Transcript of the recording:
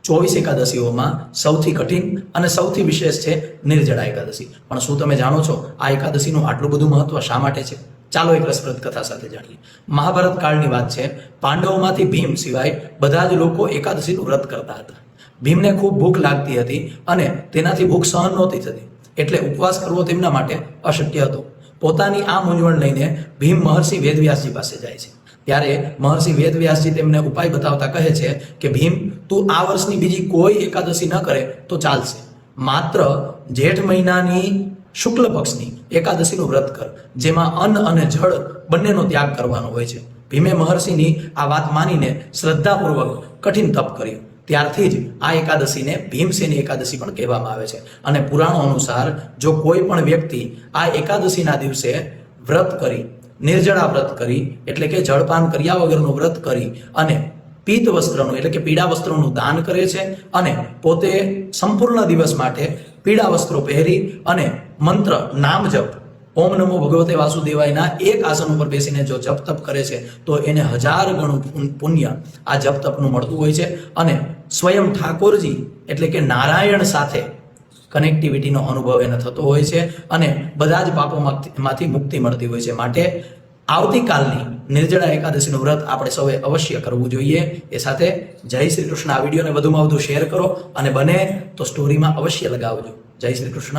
24 એકાદશીઓમાં સૌથી કઠિન અને સૌથી વિશેષ છે નિર્જળા એકાદશી. પણ શું તમે જાણો છો આ એકાદશીનું આટલું બધું મહત્વ શા માટે છે? ચાલો એક રસપ્રદ કથા સાથે જાણીએ. મહાભારત કાળની વાત છે. પાંડવોમાંથી ભીમ સિવાય બધા જ લોકો એકાદશીનું વ્રત કરતા હતા. ભીમને ખૂબ ભૂખ લાગતી હતી અને તેનાથી ભૂખ સહન નહોતી થતી, એટલે ઉપવાસ કરવો તેમના માટે અશક્ય હતો. પોતાની આ મૂંઝવણ લઈને ભીમ મહર્ષિ વેદવ્યાસજી પાસે જાય છે. ત્યારે મહર્ષિ વેદવ્યાસજી તેમને ઉપાય બતાવતા કહે છે કે ભીમ, તું આ વર્ષની બીજી કોઈ એકાદશી ન કરે તો ચાલશે, માત્ર જેઠ મહિનાની શુક્લ પક્ષની એકાદશીનું વ્રત કર, જેમાં અન્ન અને જળ બંનેનો ત્યાગ કરવાનો હોય છે. ભીમે મહર્ષિની આ વાત માનીને શ્રદ્ધાપૂર્વક કઠિન તપ કર્યું. ત્યારથી જ આ એકાદશીને ભીમસેની એકાદશી પણ કહેવામાં આવે છે. અને પુરાણો અનુસાર જો કોઈ પણ વ્યક્તિ આ એકાદશીના દિવસે વ્રત કરી, નિર્જળા વ્રત કરી એટલે કે જળપાન કર્યા વગરનું વ્રત કરી અને પીત વસ્ત્રનું એટલે કે પીળા વસ્ત્રોનું દાન કરે છે અને પોતે સંપૂર્ણ દિવસ માટે પીળા વસ્ત્રો પહેરી અને મંત્ર નામ જપ ઓમ નમો ભગવતે વાસુદેવાયના એક આસન ઉપર બેસીને જો જપ તપ કરે છે તો એને 1000 ગણું પુણ્ય આ જપ તપનું મળતું હોય છે. અને સ્વયં ઠાકોરજી એટલે કે નારાયણ સાથે કનેક્ટિવિટીનો અનુભવ એને થતો હોય છે અને બધા જ પાપોમાંથી મુક્તિ મળતી હોય છે. માટે આવતીકાલની નિર્જળા એકાદશીનું વ્રત આપણે સૌએ અવશ્ય કરવું જોઈએ. એ સાથે જય શ્રી કૃષ્ણ. આ વિડીયોને વધુમાં વધુ શેર કરો અને બને તો સ્ટોરીમાં અવશ્ય લગાવજો. જય શ્રી કૃષ્ણ.